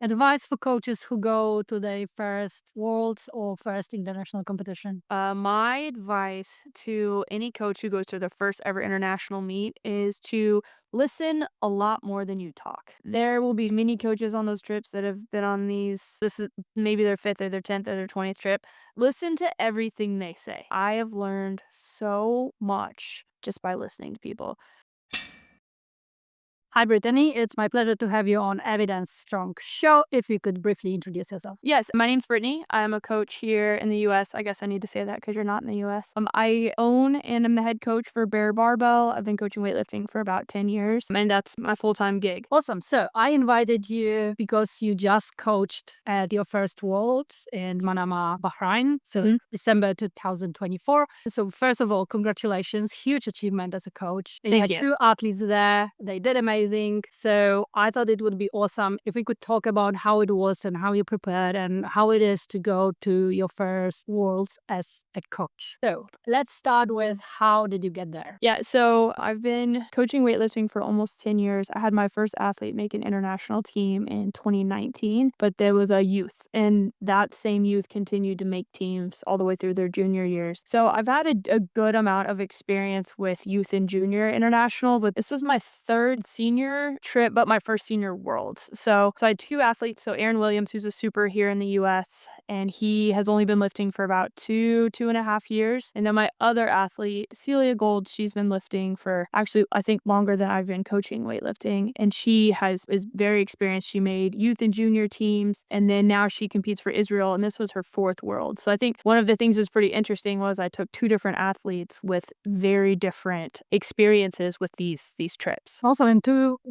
Advice for coaches who go to their first worlds or first international competition? My advice to any coach who goes to their first ever international meet is to listen a lot more than you talk. There will be many coaches on those trips that have been on these. This is maybe their fifth or their 10th or their 20th trip. Listen to everything they say. I have learned so much just by listening to people. Hi, Brittany. It's my pleasure to have you on Evidence Strong Show. If you could briefly introduce yourself. Yes, my name's Brittany. I'm a coach here in the US. I guess I need to say that because you're not in the US. I own and I'm the head coach for Bexar Barbell. I've been coaching weightlifting for about 10 years, and that's my full-time gig. Awesome. So I invited you because you just coached at your first Worlds in Manama, Bahrain. So Mhm. December 2024. So first of all, congratulations. Huge achievement as a coach. You Thank had you. two athletes there. They did amazing. So I thought it would be awesome if we could talk about how it was and how you prepared and how it is to go to your first Worlds as a coach. So let's start with how did you get there? Yeah, so I've been coaching weightlifting for almost 10 years. I had my first athlete make an international team in 2019, but there was a youth, and that same youth continued to make teams all the way through their junior years. So I've had a good amount of experience with youth and junior international, but this was my third senior trip, but my first senior worlds. So I had two athletes. So Aaron Williams, who's a super here in the US, and he has only been lifting for about 2.5 years. And then my other athlete, Celia Gold, she's been lifting for actually, I think, longer than I've been coaching weightlifting. And she is very experienced. She made youth and junior teams, and then now she competes for Israel, and this was her fourth world. So I think one of the things that was pretty interesting was I took two different athletes with very different experiences with these trips. Also, in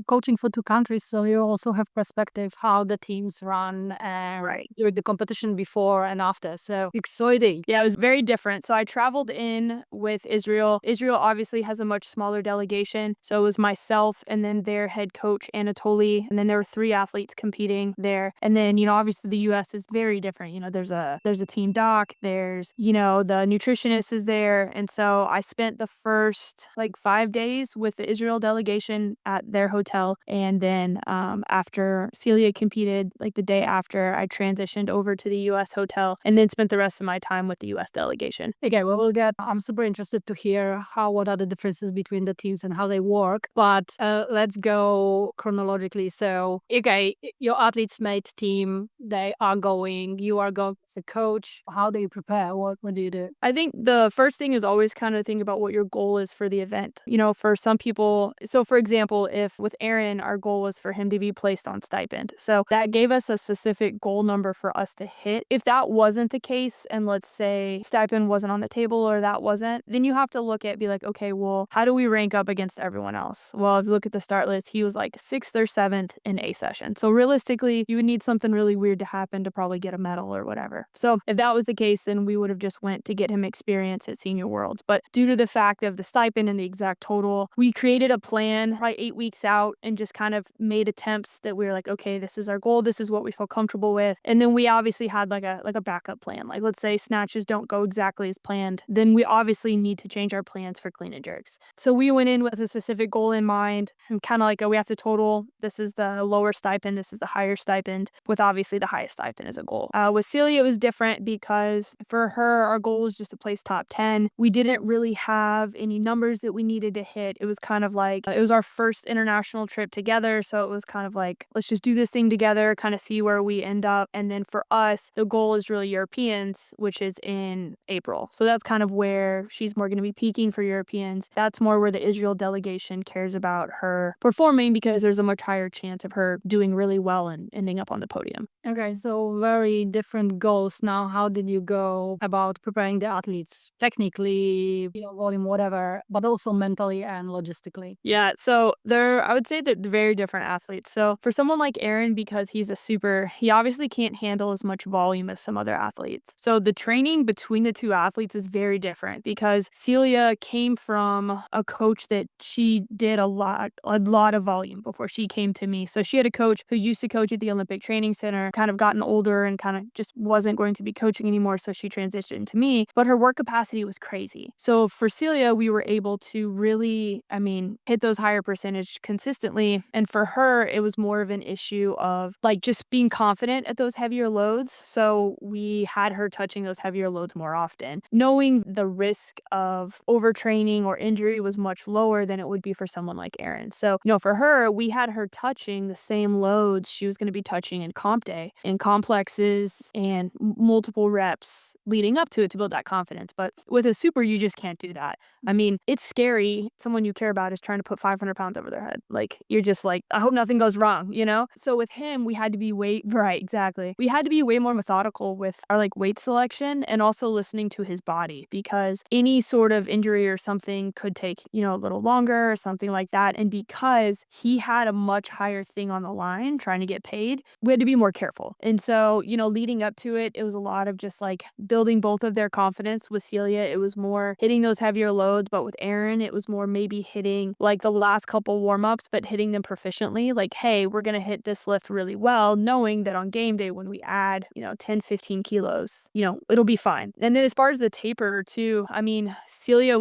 coaching for two countries, so you also have perspective how the teams run Right. during the competition before and after. So exciting. Yeah, it was very different. So I traveled in with Israel. Israel obviously has a much smaller delegation. So it was myself and then their head coach, Anatoly. And then there were three athletes competing there. And then, obviously the US is very different. There's a team doc, there's, the nutritionist is there. And so I spent the first like 5 days with the Israel delegation at their hotel. And then after Celia competed, like the day after, I transitioned over to the US hotel and then spent the rest of my time with the US delegation. Okay, well, I'm super interested to hear what are the differences between the teams and how they work. But let's go chronologically. So, okay, your athletes made team, they are going, you are going as a coach. How do you prepare? What do you do? I think the first thing is always kind of think about what your goal is for the event. For some people, so for example, if with Aaron, our goal was for him to be placed on stipend. So that gave us a specific goal number for us to hit. If that wasn't the case, and let's say stipend wasn't on the table or that wasn't, then you have to be like, okay, well, how do we rank up against everyone else? Well, if you look at the start list, he was like 6th or 7th in A session. So realistically, you would need something really weird to happen to probably get a medal or whatever. So if that was the case, then we would have just went to get him experience at Senior Worlds. But due to the fact of the stipend and the exact total, we created a plan probably 8 weeks out and just kind of made attempts that we were like, okay, this is our goal. This is what we feel comfortable with. And then we obviously had like a backup plan. Like let's say snatches don't go exactly as planned, then we obviously need to change our plans for clean and jerks. So we went in with a specific goal in mind and kind of like, we have to total. This is the lower stipend. This is the higher stipend, with obviously the highest stipend as a goal. With Celia, it was different because for her, our goal was just to place top 10. We didn't really have any numbers that we needed to hit. It was kind of like, it was our first international trip together. So it was kind of like, let's just do this thing together, kind of see where we end up. And then for us, the goal is really Europeans, which is in April. So that's kind of where she's more going to be peaking for Europeans. That's more where the Israel delegation cares about her performing because there's a much higher chance of her doing really well and ending up on the podium. Okay, so very different goals. Now, how did you go about preparing the athletes technically, volume, whatever, but also mentally and logistically? Yeah, so I would say that they're very different athletes. So for someone like Aaron, because he's a super, he obviously can't handle as much volume as some other athletes. So the training between the two athletes was very different because Celia came from a coach that she did a lot of volume before she came to me. So she had a coach who used to coach at the Olympic Training Center, kind of gotten older and kind of just wasn't going to be coaching anymore. So she transitioned to me, but her work capacity was crazy. So for Celia, we were able to really, hit those higher percentage consistently. And for her, it was more of an issue of like just being confident at those heavier loads. So we had her touching those heavier loads more often, knowing the risk of overtraining or injury was much lower than it would be for someone like Erin. So, for her, we had her touching the same loads she was going to be touching in comp day, in complexes and multiple reps leading up to it to build that confidence. But with a super, you just can't do that. I mean, it's scary. Someone you care about is trying to put 500 pounds over their head. Like, you're just like, I hope nothing goes wrong, So with him, we had to be right, exactly. We had to be way more methodical with our like weight selection and also listening to his body, because any sort of injury or something could take, a little longer or something like that. And because he had a much higher thing on the line trying to get paid, we had to be more careful. And so, leading up to it, it was a lot of just like building both of their confidence. With Celia, it was more hitting those heavier loads, but with Erin, it was more maybe hitting like the last couple warm-ups, but hitting them proficiently. Like, hey, we're going to hit this lift really well, knowing that on game day, when we add, 10, 15 kilos, it'll be fine. And then as far as the taper too, I mean, Celia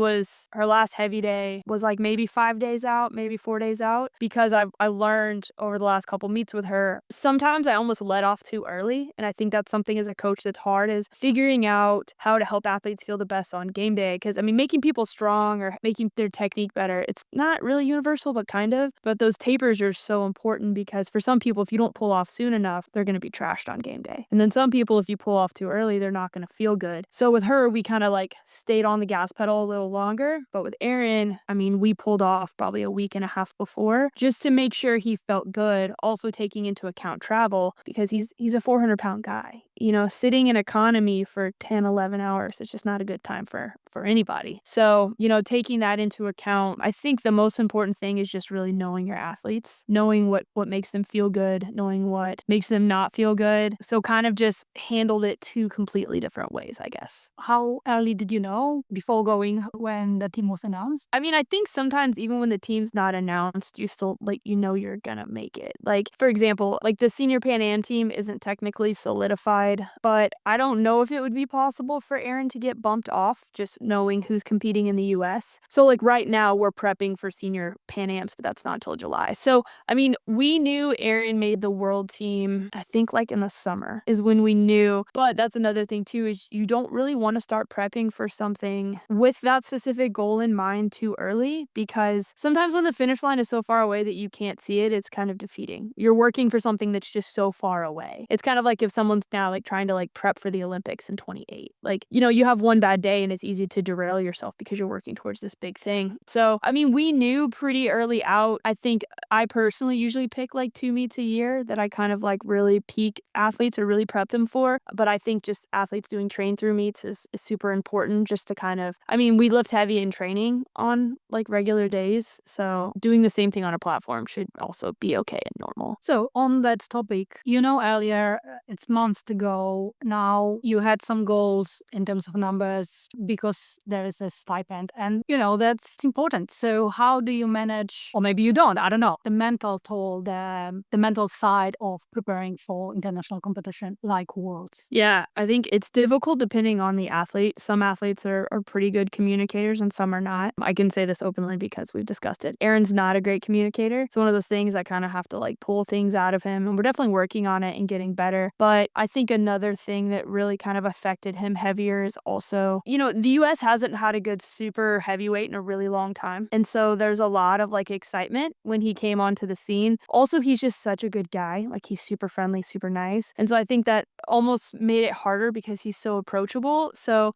her last heavy day was like maybe 5 days out, maybe 4 days out, because I learned over the last couple meets with her, sometimes I almost let off too early. And I think that's something as a coach that's hard, is figuring out how to help athletes feel the best on game day. Because I mean, making people strong or making their technique better, it's not really universal, but kind of. But those tapers are so important, because for some people, if you don't pull off soon enough, they're going to be trashed on game day. And then some people, if you pull off too early, they're not going to feel good. So with her, we kind of like stayed on the gas pedal a little longer. But with Erin, I mean, we pulled off probably a week and a half before, just to make sure he felt good, also taking into account travel, because he's a 400-pound guy. Sitting in economy for 10, 11 hours, it's just not a good time for anybody. So, taking that into account, I think the most important thing is just really knowing your athletes, knowing what makes them feel good, knowing what makes them not feel good. So kind of just handled it two completely different ways, I guess. How early did you know before going when the team was announced? I mean, I think sometimes even when the team's not announced, you still like, you're gonna make it. Like, for example, like the senior Pan Am team isn't technically solidified, but I don't know if it would be possible for Erin to get bumped off, just knowing who's competing in the US. So like right now we're prepping for senior Pan Ams, but that's not until July. So, I mean, we knew Erin made the world team, I think like in the summer is when we knew. But that's another thing too, is you don't really want to start prepping for something with that specific goal in mind too early, because sometimes when the finish line is so far away that you can't see it, it's kind of defeating. You're working for something that's just so far away. It's kind of like if someone's now like trying to like prep for the Olympics in 28. Like, you have one bad day and it's easy to derail yourself because you're working towards this big thing. So, I mean, we knew pretty early out. I think I personally usually pick like 2 meets a year that I kind of like really peak athletes or really prep them for. But I think just athletes doing train through meets is super important, just to kind of, I mean, we lift heavy in training on like regular days. So doing the same thing on a platform should also be okay and normal. So on that topic, earlier, it's months ago now, you had some goals in terms of numbers because there is a stipend, and that's important. So how do you manage, or maybe you don't, I don't know, the mental toll, the mental side of preparing for international competition like Worlds? Yeah, I think it's difficult depending on the athlete. Some athletes are pretty good communicators and some are not. I can say this openly because we've discussed it. Aaron's not a great communicator. It's one of those things I kind of have to like pull things out of him, and we're definitely working on it and getting better. But I think another thing that really kind of affected him heavier is also, the US hasn't had a good super heavyweight in a really long time. And so there's a lot of like excitement when he came onto the scene. Also, he's just such a good guy. Like, he's super friendly, super nice. And so I think that almost made it harder because he's so approachable. So,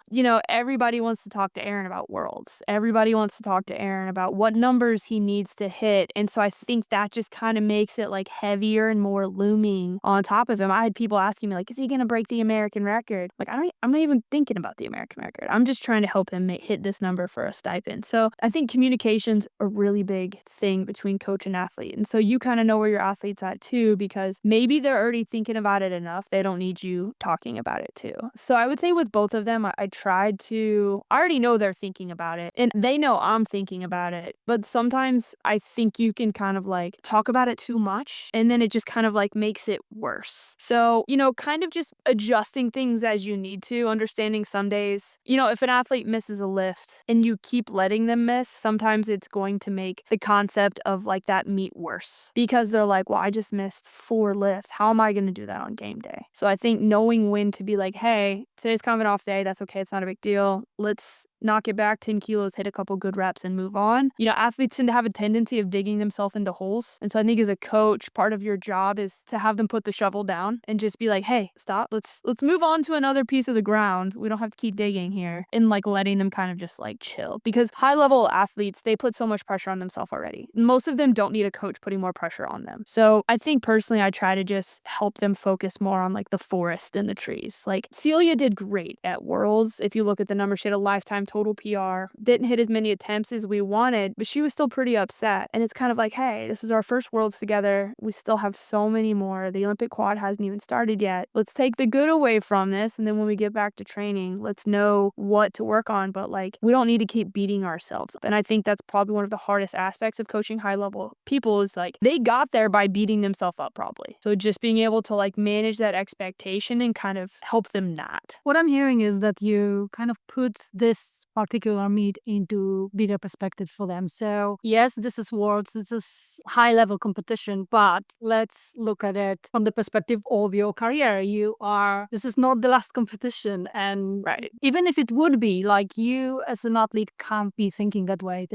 everybody wants to talk to Aaron about Worlds. Everybody wants to talk to Aaron about what numbers he needs to hit. And so I think that just kind of makes it like heavier and more looming on top of him. I had people asking me like, is he going to break the American record? Like, I'm not even thinking about the American record. I'm just trying to help him hit this number for a stipend. So I think communication's a really big thing between coach and athlete. And so you kind of know where your athlete's at too, because maybe they're already thinking about it enough. They don't need you talking about it too. So I would say with both of them, I tried to, I already know they're thinking about it and they know I'm thinking about it. But sometimes I think you can kind of like talk about it too much and then it just kind of like makes it worse. So, kind of just adjusting things as you need to, understanding some days, if an athlete athlete misses a lift and you keep letting them miss, sometimes it's going to make the concept of like that meet worse because they're like, well, I just missed 4 lifts. How am I going to do that on game day? So I think knowing when to be like, hey, today's kind of an off day. That's okay. It's not a big deal. Let's knock it back 10 kilos, hit a couple good reps and move on. Athletes tend to have a tendency of digging themselves into holes. And so I think as a coach, part of your job is to have them put the shovel down and just be like, hey, stop. Let's move on to another piece of the ground. We don't have to keep digging here. And like letting them kind of just like chill. Because high level athletes, they put so much pressure on themselves already. Most of them don't need a coach putting more pressure on them. So I think personally, I try to just help them focus more on like the forest than the trees. Like Celia did great at Worlds. If you look at the numbers, she had a lifetime total PR, didn't hit as many attempts as we wanted, but she was still pretty upset. And it's kind of like, hey, this is our first Worlds together. We still have so many more. The Olympic quad hasn't even started yet. Let's take the good away from this. And then when we get back to training, let's know what to work on. But like, we don't need to keep beating ourselves up. And I think that's probably one of the hardest aspects of coaching high level people is like, they got there by beating themselves up probably. So just being able to like manage that expectation and kind of help them not. What I'm hearing is that you kind of put this particular meet into bigger perspective for them. So yes, this is Worlds, this is high level competition, but let's look at it from the perspective of your career. This is not the last competition. And right. Even if it would be, like, you as an athlete can't be thinking that way.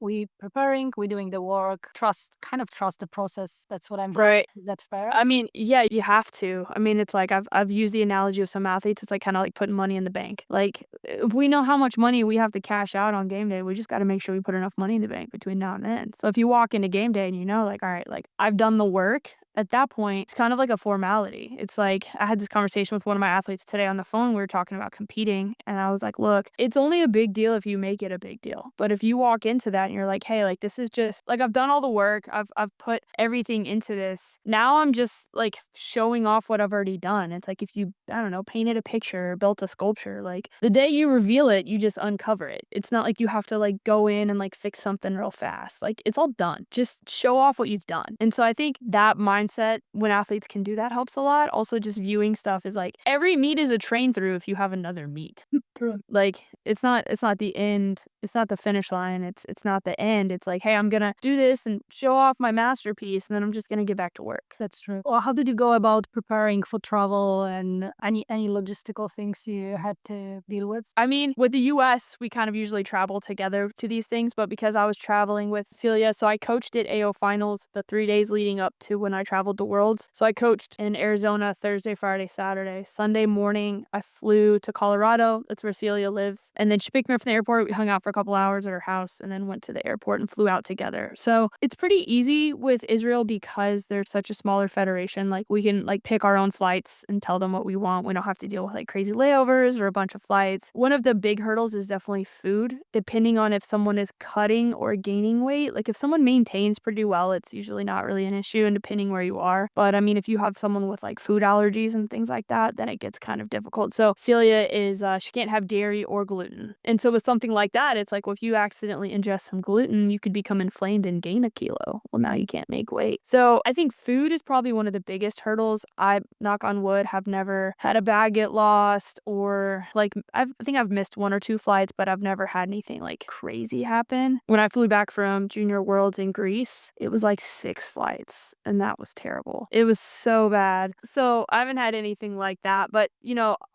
We preparing, we're doing the work, trust the process. That's what I'm right. Is that fair? I mean, yeah, you have to. I mean, it's like I've used the analogy of some athletes. It's like kind of like putting money in the bank. Like if we know how much money we have to cash out on game day, we just got to make sure we put enough money in the bank between now and then. So if you walk into game day and you know, like, all right, like I've done the work. At that point, it's kind of like a formality. It's like I had this conversation with one of my athletes today on the phone. We were talking about competing, and I was like, look, it's only a big deal if you make it a big deal. But if you walk into that and you're like, hey, like this is just like I've done all the work. I've put everything into this. Now I'm just like showing off what I've already done. It's like if you, I don't know, painted a picture or built a sculpture, like the day you reveal it, you just uncover it. It's not like you have to like go in and like fix something real fast. Like it's all done. Just show off what you've done. And so I think that mindset, when athletes can do that, helps a lot. Also, just viewing stuff is like every meet is a train through if you have another meet. True. Like it's not the end. It's not the finish line. It's not the end. It's like, hey, I'm gonna do this and show off my masterpiece, and then I'm just gonna get back to work. That's true. Or how did you go about preparing for travel and any logistical things you had to deal with? I mean, with the US, we kind of usually travel together to these things, but because I was traveling with Celia, so I coached at AO finals the 3 days leading up to when I traveled to Worlds. So I coached in Arizona Thursday, Friday, Saturday. Sunday morning, I flew to Colorado. That's where Celia lives. And then she picked me up from the airport. We hung out for a couple hours at her house and then went to the airport and flew out together. So it's pretty easy with Israel because they're such a smaller federation. Like we can like pick our own flights and tell them what we want. We don't have to deal with like crazy layovers or a bunch of flights. One of the big hurdles is definitely food, depending on if someone is cutting or gaining weight. Like if someone maintains pretty well, it's usually not really an issue, and depending where you are. But I mean, if you have someone with like food allergies and things like that, then it gets kind of difficult. So Celia is, she can't have dairy or gluten. And so with something like that, it's like, well, if you accidentally ingest some gluten, you could become inflamed and gain a kilo. Well, now you can't make weight. So I think food is probably one of the biggest hurdles. I, knock on wood, have never had a bag get lost, or like, I think I've missed 1 or 2 flights, but I've never had anything like crazy happen. When I flew back from Junior Worlds in Greece, it was like 6 flights, and that was terrible. It was so bad. So I haven't had anything like that. But,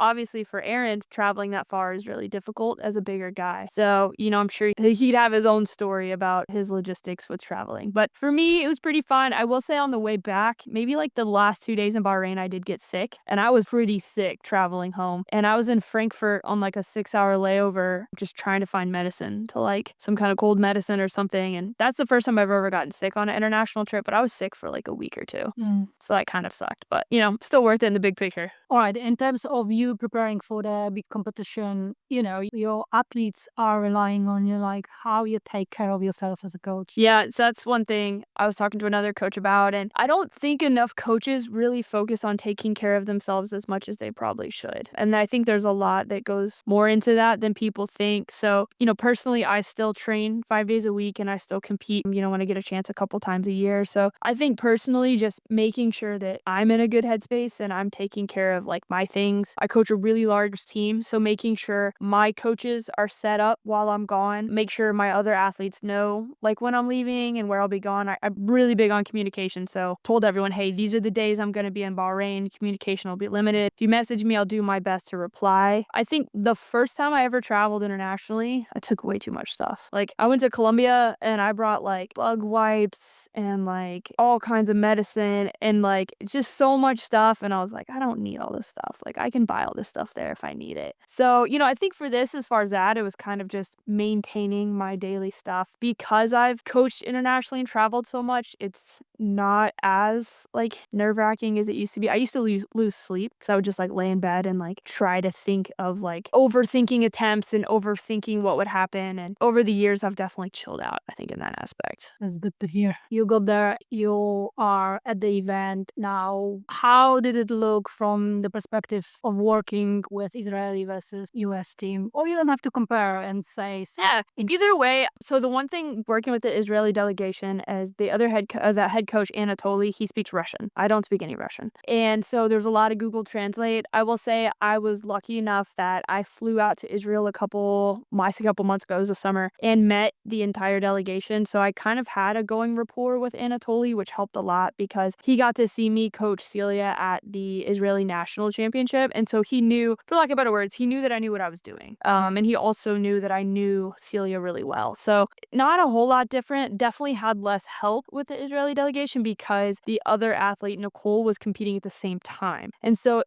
obviously for Aaron, traveling that far is really difficult as a bigger guy. So, I'm sure he'd have his own story about his logistics with traveling. But for me, it was pretty fun. I will say on the way back, maybe like the last 2 days in Bahrain, I did get sick, and I was pretty sick traveling home. And I was in Frankfurt on like a 6-hour layover, just trying to find medicine to like some kind of cold medicine or something. And that's the first time I've ever gotten sick on an international trip, but I was sick for like a week or 2. So that kind of sucked, but still worth it in the big picture. All right. In terms of you preparing for the big competition, your athletes are relying on you, like how you take care of yourself as a coach. Yeah, so that's one thing I was talking to another coach about, and I don't think enough coaches really focus on taking care of themselves as much as they probably should. And I think there's a lot that goes more into that than people think. So, personally, I still train 5 days a week and I still compete, when I get a chance a couple times a year. So I think personally, really just making sure that I'm in a good headspace and I'm taking care of like my things. I coach a really large team, so making sure my coaches are set up while I'm gone, make sure my other athletes know like when I'm leaving and where I'll be gone. I'm really big on communication, so told everyone, hey, these are the days I'm going to be in Bahrain. Communication will be limited. If you message me, I'll do my best to reply. I think the first time I ever traveled internationally, I took way too much stuff. Like I went to Colombia and I brought like bug wipes and like all kinds of medicine and like just so much stuff. And I was like, I don't need all this stuff. Like I can buy all this stuff there if I need it. So, I think for this, as far as that, it was kind of just maintaining my daily stuff. Because I've coached internationally and traveled so much, it's not as like nerve-wracking as it used to be. I used to lose sleep because I would just like lay in bed and like try to think of like overthinking attempts and overthinking what would happen. And over the years, I've definitely chilled out, I think, in that aspect. That's good to hear. You got there, you are at the event now. How did it look from the perspective of working with Israeli versus US team? Or you don't have to compare and say, Yeah, either way. So the one thing working with the Israeli delegation is the other that head coach, Anatoly, he speaks Russian. I don't speak any Russian. And so there's a lot of Google Translate. I will say I was lucky enough that I flew out to Israel a couple months ago, it was a summer, and met the entire delegation. So I kind of had a going rapport with Anatoly, which helped a lot because he got to see me coach Celia at the Israeli National Championship. And so he knew, for lack of better words, he knew that I knew what I was doing. And he also knew that I knew Celia really well. So not a whole lot different. Definitely had less help with the Israeli delegation because the other athlete, Nicole, was competing at the same time. And so,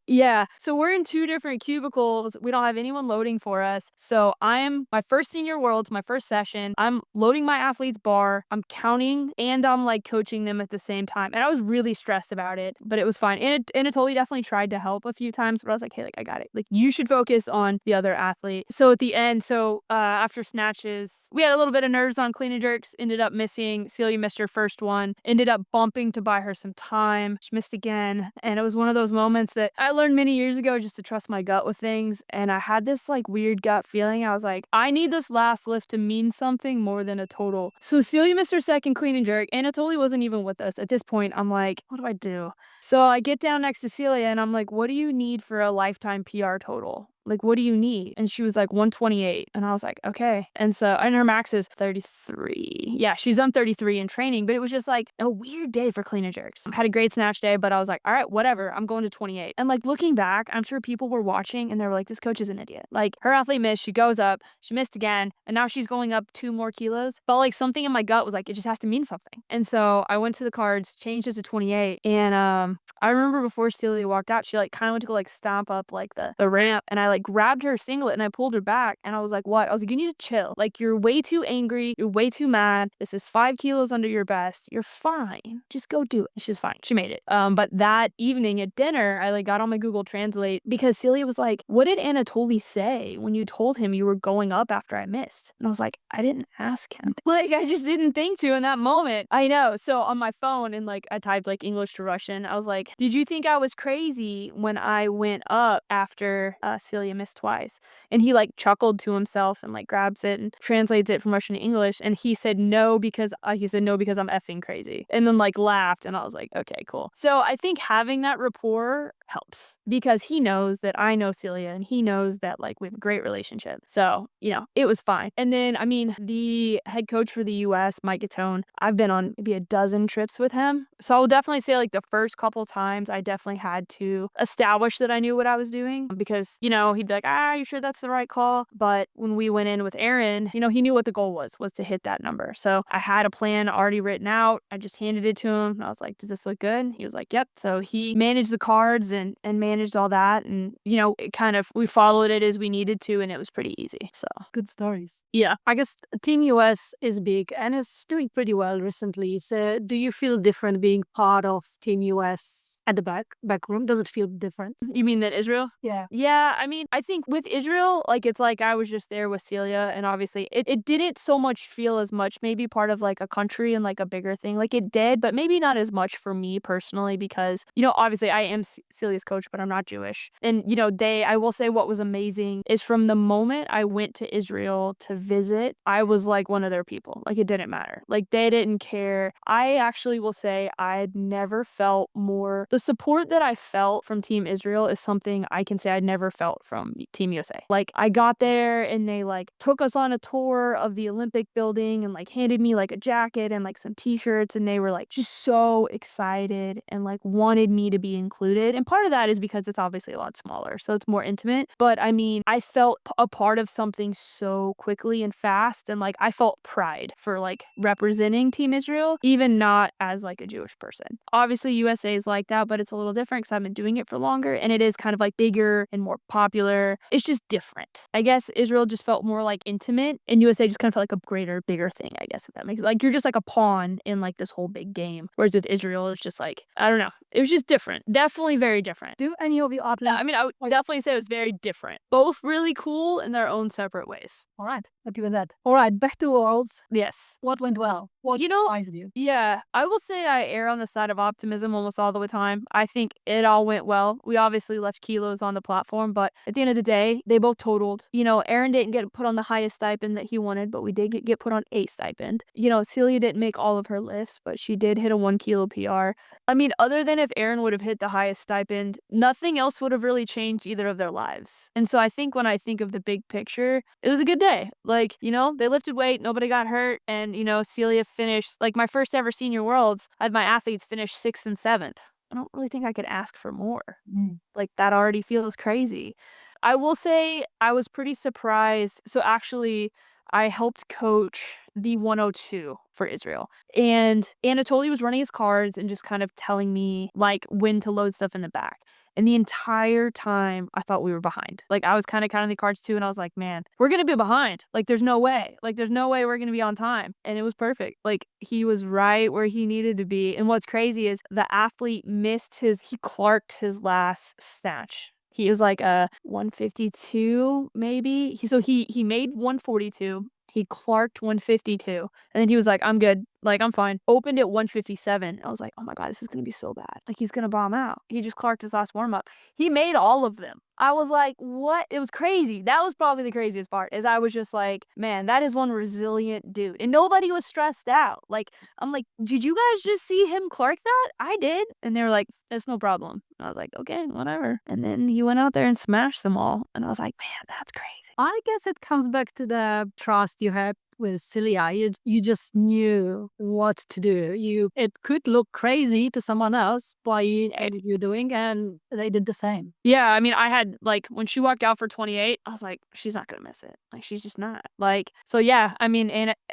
so we're in two different cubicles. We don't have anyone loading for us. So I'm my first senior worlds, my first session. I'm loading my athlete's bar. I'm counting and I'm like coaching them at the same time. And I was really stressed about it, but it was fine. And Anatoly definitely tried to help a few times, but I was like, hey, like I got it. Like you should focus on the other athlete. So at the end, after snatches, we had a little bit of nerves on clean and jerks, ended up missing. Celia missed her first one, ended up bumping to buy her some time. She missed again. And it was one of those moments that I learned many years ago just to trust my gut with things. And I had this like weird gut feeling. I was like, I need this last lift to mean something more than a total. So Celia missed her second clean and jerk. Anatoly wasn't even with us. At this point, I'm like, what do I do? So I get down next to Celia and I'm like, what do you need for a lifetime PR total? Like, what do you need? And she was like 128. And I was like, okay. And her max is 33. Yeah, she's on 33 in training, but it was just like a weird day for clean and jerks. I had a great snatch day, but I was like, all right, whatever. I'm going to 28. And like looking back, I'm sure people were watching and they were like, this coach is an idiot. Like her athlete missed, she goes up, she missed again, and now she's going up 2 more kilos. But like something in my gut was like, it just has to mean something. And so I went to the cards, changed it to 28. And I remember before Celia walked out, she like kind of went to go like stomp up like the ramp, and I like grabbed her singlet and I pulled her back, and I was like, what? I was like, you need to chill. Like you're way too angry, you're way too mad. This is 5 kilos under your best. You're fine. Just go do it. She's fine. She made it. But that evening at dinner, I like got on my Google Translate because Celia was like, what did Anatoly say when you told him you were going up after I missed? And I was like, I didn't ask him. Like I just didn't think to in that moment. I know. So on my phone, and like I typed like English to Russian, I was like, did you think I was crazy when I went up after Celia missed twice? And he like chuckled to himself and like grabs it and translates it from Russian to English. And he said no because I'm effing crazy. And then like laughed, and I was like, okay, cool. So I think having that rapport helps because he knows that I know Celia and he knows that like we have a great relationship. So, it was fine. And then, I mean, the head coach for the US, Mike Gattone, I've been on maybe a dozen trips with him. So I will definitely say like the first couple times I definitely had to establish that I knew what I was doing because, he'd be like, you sure that's the right call? But when we went in with Aaron, he knew what the goal was to hit that number. So I had a plan already written out. I just handed it to him. And I was like, does this look good? He was like, yep. So he managed the cards and managed all that. And, it kind of, we followed it as we needed to, and it was pretty easy. So good stories. yeah. I guess Team US is big and is doing pretty well recently. So do you feel different being part of Team US at the back room? Does it feel different? You mean than Israel? Yeah. Yeah, I mean, I think with Israel, like, it's like I was just there with Celia, and obviously it didn't so much feel as much maybe part of, like, a country and, like, a bigger thing. Like, it did, but maybe not as much for me personally because, obviously I am Celia's coach, but I'm not Jewish. And, I will say what was amazing is from the moment I went to Israel to visit, I was like one of their people. Like, it didn't matter. Like, they didn't care. I actually will say I'd never felt more. The support that I felt from Team Israel is something I can say I'd never felt from Team USA. Like, I got there and they like took us on a tour of the Olympic building and like handed me like a jacket and like some t-shirts, and they were like just so excited and like wanted me to be included. And part of that is because it's obviously a lot smaller, so it's more intimate. But I mean, I felt a part of something so quickly and fast, and like I felt pride for like representing Team Israel, even not as like a Jewish person. Obviously USA is like that, but it's a little different because I've been doing it for longer, and it is kind of like bigger and more popular. It's just different. I guess Israel just felt more like intimate, and USA just kind of felt like a greater, bigger thing, I guess, if that makes like you're just like a pawn in like this whole big game. Whereas with Israel, it's just like, I don't know. It was just different. Definitely very different. Do any of you Yeah, athletes? I mean, I would definitely say it was very different. Both really cool in their own separate ways. All right, happy with that. All right, back to Worlds. Yes. What went well? What surprised you? Yeah, I will say I err on the side of optimism almost all the time. I think it all went well. We obviously left kilos on the platform, but at the end of the day, they both totaled. Aaron didn't get put on the highest stipend that he wanted, but we did get put on a stipend. Celia didn't make all of her lifts, but she did hit a 1 kilo PR. I mean, other than if Aaron would have hit the highest stipend, nothing else would have really changed either of their lives. And so I think when I think of the big picture, it was a good day. Like, they lifted weight, nobody got hurt, and, Celia finished, like my first ever senior worlds, I had my athletes finish 6th and 7th. I don't really think I could ask for more. Like, that already feels crazy. I will say I was pretty surprised. So actually, I helped coach the 102 for Israel. And Anatoly was running his cards and just kind of telling me like when to load stuff in the back. And the entire time I thought we were behind. Like, I was kind of counting the cards too, and I was like, man, we're going to be behind. Like, there's no way. Like, there's no way we're going to be on time. And it was perfect. Like, he was right where he needed to be. And what's crazy is the athlete he clarked his last snatch. He was like a 152, maybe. He made 142. He clarked 152. And then he was like, I'm good. Like, I'm fine. Opened at 157. I was like, oh my God, this is going to be so bad. Like, he's going to bomb out. He just clarked his last warm up. He made all of them. I was like, what? It was crazy. That was probably the craziest part, is I was just like, man, that is one resilient dude. And nobody was stressed out. Like, I'm like, did you guys just see him clark that? I did. And they were like, that's no problem. And I was like, okay, whatever. And then he went out there and smashed them all. And I was like, man, that's crazy. I guess it comes back to the trust you had with Celia. You just knew what to do. It could look crazy to someone else, but you knew what you're doing, and they did the same. Yeah, I mean, I had, like, when she walked out for 28, I was like, she's not gonna miss it. Like, she's just not. Like, so yeah, I mean,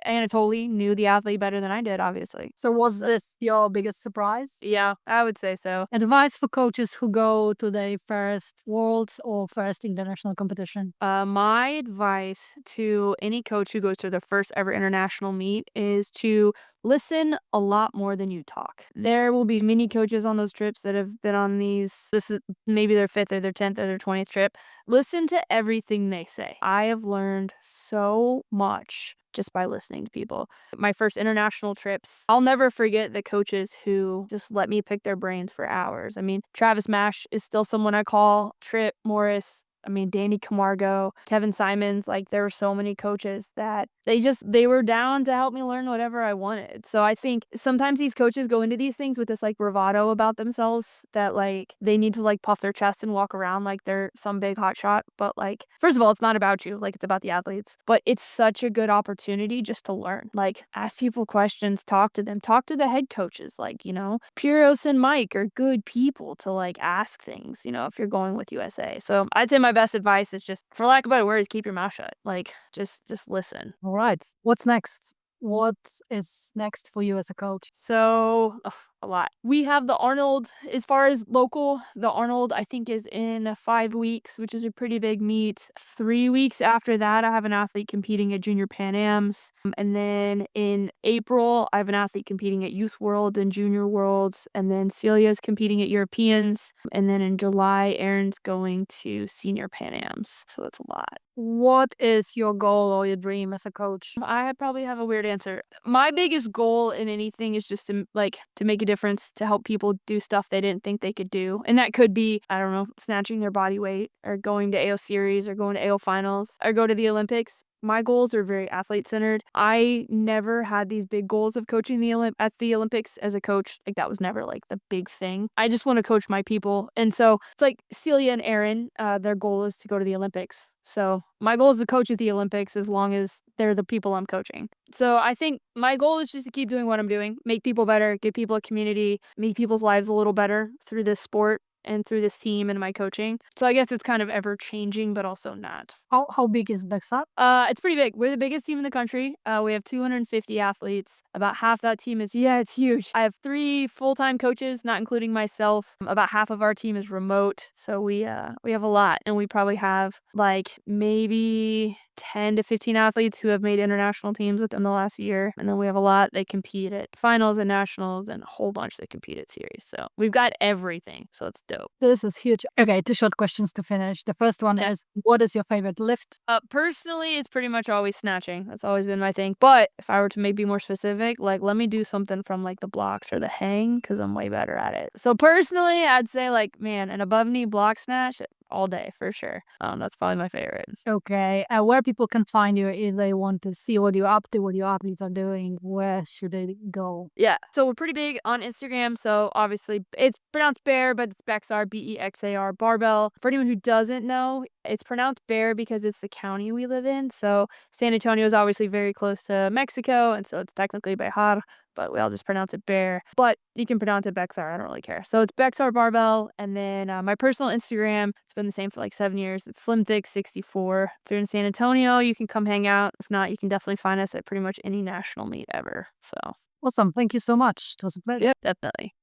Anatoly knew the athlete better than I did, obviously. So was this your biggest surprise? Yeah, I would say so. Advice for coaches who go to their first Worlds or first international competition? My advice to any coach who goes to their first ever international meet is to listen a lot more than you talk. There will be many coaches on those trips that have been on this is maybe their 5th or their 10th or their 20th trip. Listen to everything they say. I have learned so much just by listening to people. My first international trips, I'll never forget the coaches who just let me pick their brains for hours. I mean, Travis Mash is still someone I call, Tripp Morris, I mean, Danny Camargo, Kevin Simons. Like, there were so many coaches that they were down to help me learn whatever I wanted. So I think sometimes these coaches go into these things with this like bravado about themselves that like they need to like puff their chest and walk around like they're some big hot shot. But like, first of all, it's not about you. Like, it's about the athletes. But it's such a good opportunity just to learn. Like, ask people questions, talk to them, talk to the head coaches. Like, Piros and Mike are good people to like ask things, if you're going with USA. So I'd say my best advice is just, for lack of better words, keep your mouth shut. Like, just listen. All right. What's next? What is next for you as a coach? So, a lot. We have the Arnold, as far as local, the Arnold, I think, is in 5 weeks, which is a pretty big meet. 3 weeks after that, I have an athlete competing at Junior Pan Ams. And then in April, I have an athlete competing at Youth World and Junior Worlds. And then Celia's competing at Europeans. And then in July, Aaron's going to Senior Pan Ams. So that's a lot. What is your goal or your dream as a coach? I probably have a weird answer. My biggest goal in anything is just to make a difference, to help people do stuff they didn't think they could do. And that could be, I don't know, snatching their body weight or going to AO series or going to AO finals or go to the Olympics. My goals are very athlete centered. I never had these big goals of coaching at the Olympics as a coach. Like, that was never like the big thing. I just want to coach my people. And so it's like Celia and Aaron, their goal is to go to the Olympics. So my goal is to coach at the Olympics as long as they're the people I'm coaching. So I think my goal is just to keep doing what I'm doing, make people better, give people a community, make people's lives a little better through this sport and through this team and my coaching. So I guess it's kind of ever changing, but also not. How big is Bexar? It's pretty big. We're the biggest team in the country. We have 250 athletes. About half that team is, yeah, it's huge. I have 3 full-time coaches, not including myself. About half of our team is remote. So we have a lot, and we probably have like maybe 10 to 15 athletes who have made international teams within the last year. And then we have a lot that compete at finals and nationals and a whole bunch that compete at series. So we've got everything. So it's dope. This is huge. Okay, 2 short questions to finish. The first one is, what is your favorite lift? Personally, it's pretty much always snatching. That's always been my thing. But if I were to maybe be more specific, like, let me do something from like the blocks or the hang, because I'm way better at it. So personally, I'd say, like, man, an above knee block snatch all day for sure. That's probably my favorite. Okay, where people can find you if they want to see what you're up to, what your athletes are doing, where should they go? Yeah, so we're pretty big on Instagram. So obviously it's pronounced Bear, but it's Bexar, Bexar Barbell. For anyone who doesn't know, it's pronounced Bear because it's the county we live in. So San Antonio is obviously very close to Mexico, and so it's technically Bejar, but we all just pronounce it Bear. But you can pronounce it Bexar, I don't really care. So it's Bexar Barbell, and then my personal Instagram, it's been the same for like 7 years. It's SlimThick64. If you're in San Antonio, you can come hang out. If not, you can definitely find us at pretty much any national meet ever. So Awesome. Thank you so much. It was a pleasure. yeah, definitely.